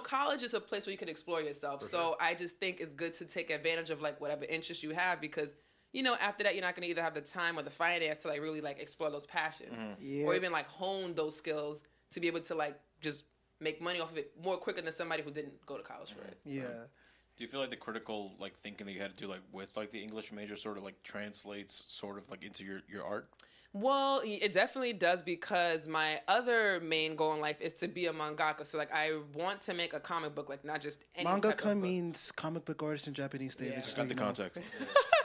College is a place where you can explore yourself. So I just think it's good to take advantage of like whatever interest you have because after that you're not going to either have the time or the finance to like really like explore those passions or even like hone those skills to be able to like just make money off of it more quicker than somebody who didn't go to college for it. Yeah. Do you feel like the critical like thinking that you had to do like with like the English major sort of like translates sort of like into your art? Well, it definitely does because my other main goal in life is to be a mangaka. So, like, I want to make a comic book, like, not just any type of Mangaka book. means comic book artist in Japanese, David. Yeah. Just Got like the context.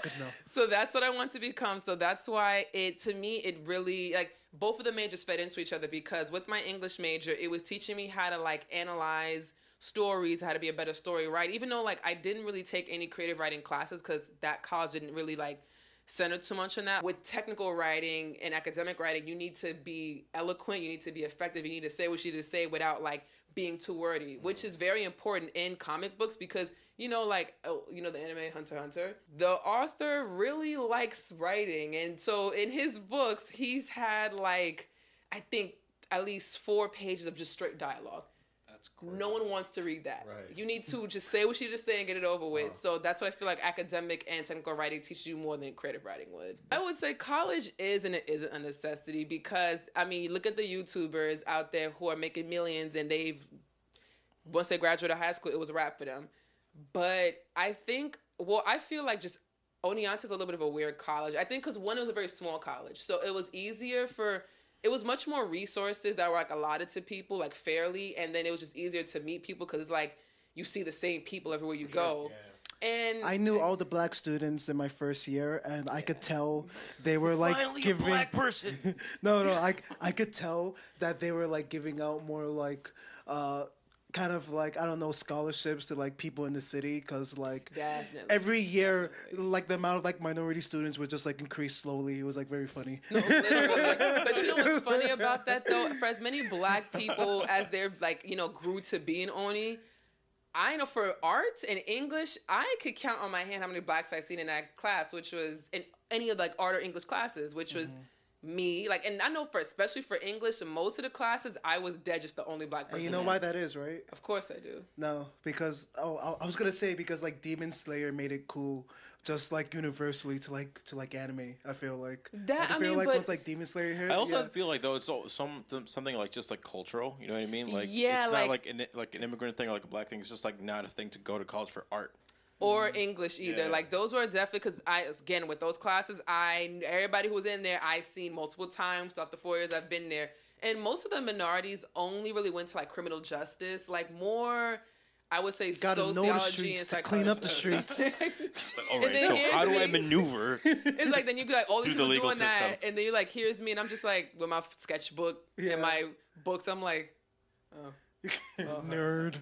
Good to know. So that's what I want to become. So that's why to me, it really, like, both of the majors fed into each other because with my English major, it was teaching me how to, like, analyze stories, how to be a better story writer. Even though, like, I didn't really take any creative writing classes because that college didn't really, like, centered too much on that. With technical writing and academic writing, you need to be eloquent, you need to be effective, you need to say what you need to say without like being too wordy, which is very important in comic books because, the anime Hunter x Hunter, the author really likes writing. And so in his books, he's had like, I think at least 4 pages of just straight dialogue. That's great. No one wants to read that. Right. You need to just say what you just say and get it over with. So that's what I feel like academic and technical writing teaches you more than creative writing would. I would say college is and it isn't a necessity because, you look at the YouTubers out there who are making millions and once they graduated high school, it was a wrap for them. But I feel like just Oneonta is a little bit of a weird college. I think because one, it was a very small college. So it was it was much more resources that were like allotted to people like fairly, and then it was just easier to meet people because it's like you see the same people everywhere you go. Yeah. And I knew all the black students in my first year, and I could tell they were like Finally giving. a black person. No, I could tell that they were like giving out more like kind of like, I don't know, scholarships to like people in the city because like Definitely. every year like the amount of like minority students would just like increase slowly. It was like very funny. No, literally. But you know what's funny about that though? For as many black people as they're like, grew to be in Oni, I know for art and English, I could count on my hand how many blacks I've seen in that class, which was in any of like art or English classes, which was me. Like, and I know especially for English, most of the classes, I was dead just the only black person. And you know why that is, right? Of course I do. No, because I was gonna say because like Demon Slayer made it cool, just like universally to like anime. I feel like once like Demon Slayer hit. I also feel like though it's something like just like cultural. You know what I mean? Like it's not like an immigrant thing or like a black thing. It's just like not a thing to go to college for art. Or English either. Yeah. Like those were definitely because again with those classes, everybody who was in there I seen multiple times throughout the 4 years I've been there, and most of the minorities only really went to like criminal justice, like more. I would say sociology and to clean up the streets. All right, so how do I maneuver? It's like then you be like all these people doing system. that, and then you're like, here's me, and I'm just like with my sketchbook and my books. I'm like, oh. Nerd.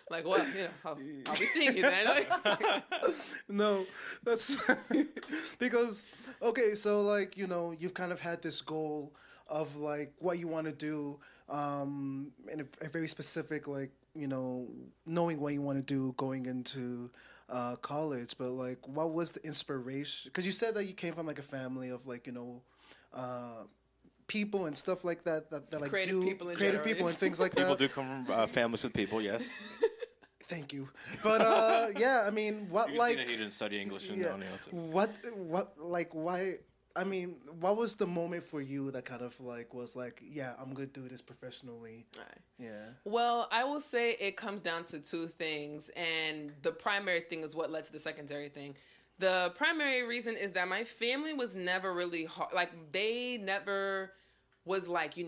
Like what? I'll be seeing you then. No, that's because okay. So like you've kind of had this goal of like what you want to do, in a very specific like knowing what you want to do going into college. But like, what was the inspiration? Because you said that you came from like a family of like people and stuff like that like creative people and things like that. People do come from families with people, yes. Thank you, but yeah, I mean, what you like he didn't study English in what like why? I mean, what was the moment for you that kind of like was like, yeah, I'm gonna do this professionally? Right. Yeah. Well, I will say it comes down to 2 things, and the primary thing is what led to the secondary thing. The primary reason is that my family was never really hard. Like, they never was like, you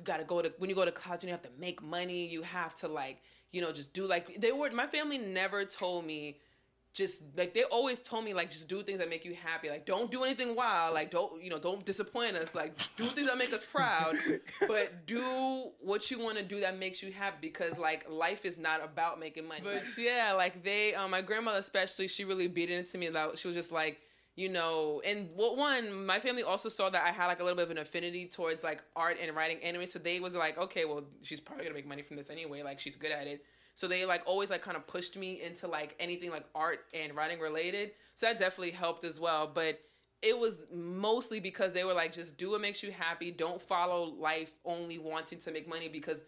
gotta when you go to college, you have to make money. You have to like, just do like, my family never told me just like, they always told me like, just do things that make you happy. Like, don't do anything wild. Like, don't disappoint us. Like, do things that make us proud, but do what you want to do that makes you happy, because like life is not about making money. But yeah, like my grandmother especially, she really beat it into me. That she was just like, and one, my family also saw that I had like a little bit of an affinity towards like art and writing anyway. So they was like, okay, well, she's probably gonna make money from this anyway. Like, she's good at it. So they like always like kind of pushed me into like anything like art and writing related. So that definitely helped as well. But it was mostly because they were like, just do what makes you happy. Don't follow life only wanting to make money, because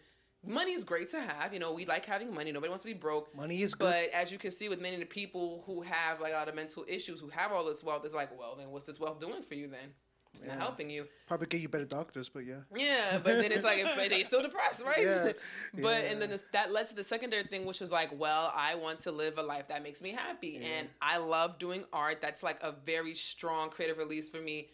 money's great to have. You know, we like having money. Nobody wants to be broke. Money is good. But as you can see with many of the people who have like a lot of mental issues, who have all this wealth, it's like, well, then what's this wealth doing for you then? It's not helping you. Probably get you better doctors, but yeah. Yeah, but then it's like, but they still depressed, right? Yeah. But and then that led to the secondary thing, which is like, well, I want to live a life that makes me happy, and I love doing art. That's like a very strong creative release for me,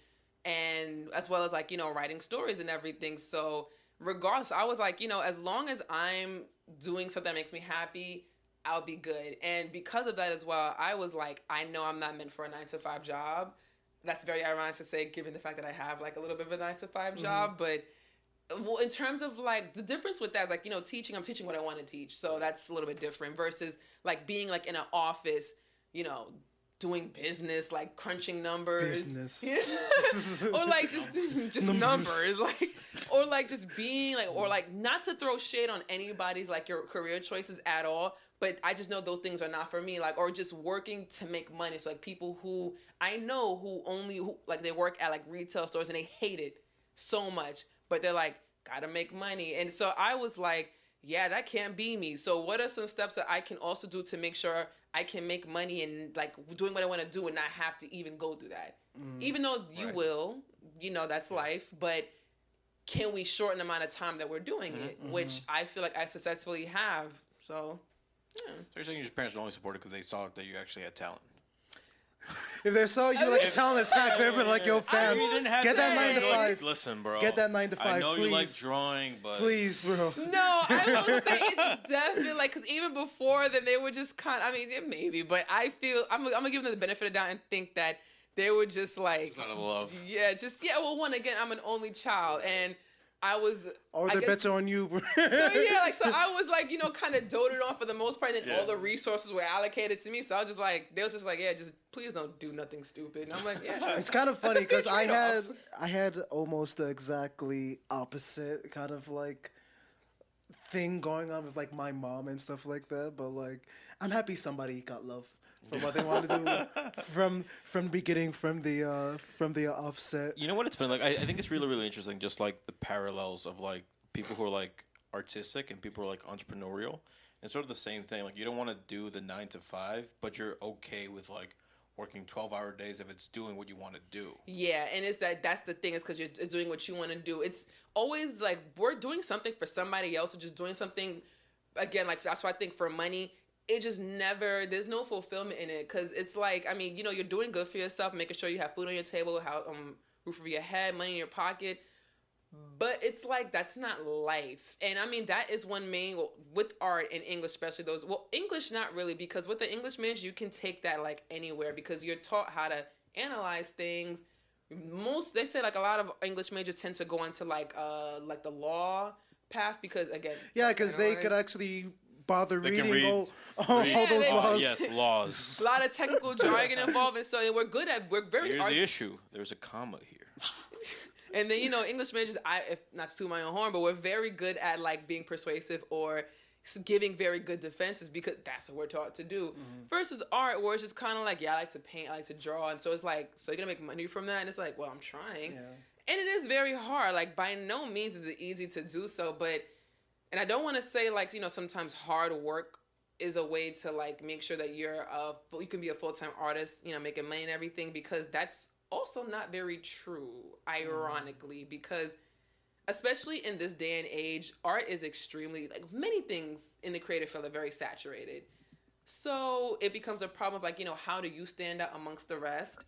and as well as like, you know, writing stories and everything. So regardless, I was like, you know, as long as I'm doing something that makes me happy, I'll be good. And because of that as well, I was like, I know I'm not meant for a 9-to-5 job. That's very ironic to say, given the fact that I have like a little bit of a 9-to-5 job. But well, in terms of like the difference with that is like, you know, teaching, I'm teaching what I want to teach. So that's a little bit different versus like being like in an office, you know, doing business, like crunching numbers. Business. Or like just numbers. Like, or like just being like, or like not to throw shade on anybody's like your career choices at all. But I just know those things are not for me. Like, or just working to make money. So like people who I know who like they work at like retail stores and they hate it so much, but they're like, gotta make money. And so I was like, yeah, that can't be me. So what are some steps that I can also do to make sure I can make money and like doing what I want to do and not have to even go through that? Even though you will, you know, that's life, but can we shorten the amount of time that we're doing it, which I feel like I successfully have. So, yeah. So you're saying your parents only supported because they saw that you actually had talent? If they saw you like a talentless hack, they'd be like, "Yo, fam, get that 9 to 5. Listen, bro. Get that 9 to 5, I know please. you like drawing, but please, bro." No, I will say it's definitely like, because even before then they were just kind of, I mean, maybe, but I feel I'm gonna give them the benefit of the doubt and think that they were just like, it's out of love. Yeah, just well, one, again, I'm an only child, and I was. Or the bets are on you, bro. So yeah, like, so I was like, you know, kind of doted on for the most part, and then all the resources were allocated to me. So I was just like, they was just like, yeah, just please don't do nothing stupid. And I'm like, yeah, sure. It's kind of funny because I had almost the exactly opposite kind of like thing going on with like my mom and stuff like that. But like, I'm happy somebody got love for what they want to do from the beginning, from the offset. You know what? It's funny. Like, I think it's really, really interesting. Just like the parallels of like people who are like artistic and people who are like entrepreneurial. It's sort of the same thing. Like, you don't want to do the 9 to 5, but you're okay with like working 12-hour days if it's doing what you want to do. Yeah, and that's the thing, is because it's doing what you want to do. It's always like we're doing something for somebody else, or just doing something, again, like that's why I think for money, it just never, there's no fulfillment in it, because it's like, I mean, you know, you're doing good for yourself, making sure you have food on your table, roof over your head, money in your pocket, but it's like, that's not life. And I mean, that is one main, with art and English, especially those, well, English not really, because with the English majors, you can take that like anywhere, because you're taught how to analyze things. They say like a lot of English majors tend to go into like the law path, because again, yeah, because they could actually bother reading all those they, laws. Yes, laws. A lot of technical jargon involved, and so we're very. So here's the issue. There's a comma here. And then, you know, English majors, if not to toot my own horn, but we're very good at like being persuasive or giving very good defenses, because that's what we're taught to do. Versus art, where it's just kind of like, yeah, I like to paint, I like to draw, and so it's like, so you're gonna make money from that, and it's like, well, I'm trying, and it is very hard. Like, by no means is it easy to do so, but, and I don't want to say like, you know, sometimes hard work is a way to like make sure that you can be a full-time artist, you know, making money and everything, because that's also not very true, ironically, because especially in this day and age, art is extremely, like many things in the creative field are very saturated. So it becomes a problem of like, you know, how do you stand out amongst the rest,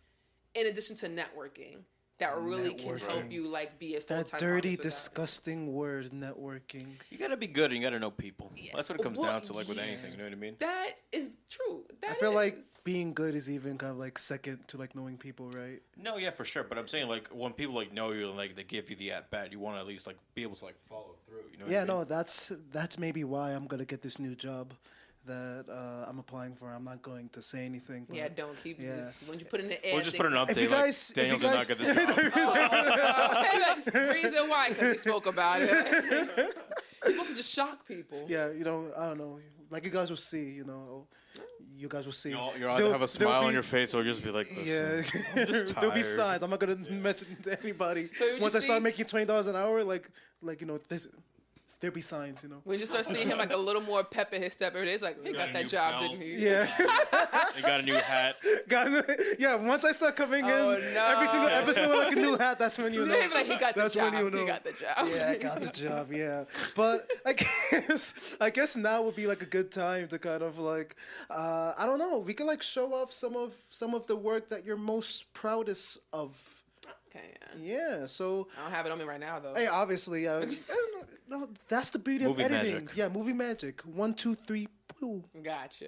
in addition to networking? That really can help you like be a full-time artist. That dirty, disgusting word, networking. You gotta be good and you gotta know people. Yeah. That's what it comes down to, like with anything. You know what I mean? That is true. I feel like being good is even kind of like second to like knowing people, right? No, yeah, for sure. But I'm saying like when people like know you and like they give you the at bat, you want to at least like be able to like follow through. You know? What I mean? No, that's maybe why I'm gonna get this new job that I'm applying for. I'm not going to say anything. But don't keep. Yeah. When you put in the ad, we'll just put an update. If you guys, like, Daniel did not get the job. Reason why? Because he spoke about it. You're supposed to just shock people. Yeah, you know, I don't know. Like you guys will see, you know. You guys will see. You'll either have a smile on your face or just be like, listen, I'm just there'll be signs. I'm not gonna mention to anybody. So once I start making $20 an hour, like you know, this there'd be signs, you know. When you start seeing him like a little more pep in his step every day, it's like he got a that new job, belt. didn't he? Yeah. He got a new hat. Guys, yeah, once I start coming Oh, in no. every single episode with like a new hat, that's when you know. He'd be like, he got the That's job. when you know. He got the job. Yeah, I got the job. Yeah, but I guess now would be like a good time to kind of like, I don't know. We could like show off some of the work that you're most proudest of. Okay, yeah. Yeah. So. I don't have it on me right now though. Hey, obviously, no, that's the beauty Movie of editing. magic. Yeah, movie magic. 1, 2, 3, boo. Gotcha.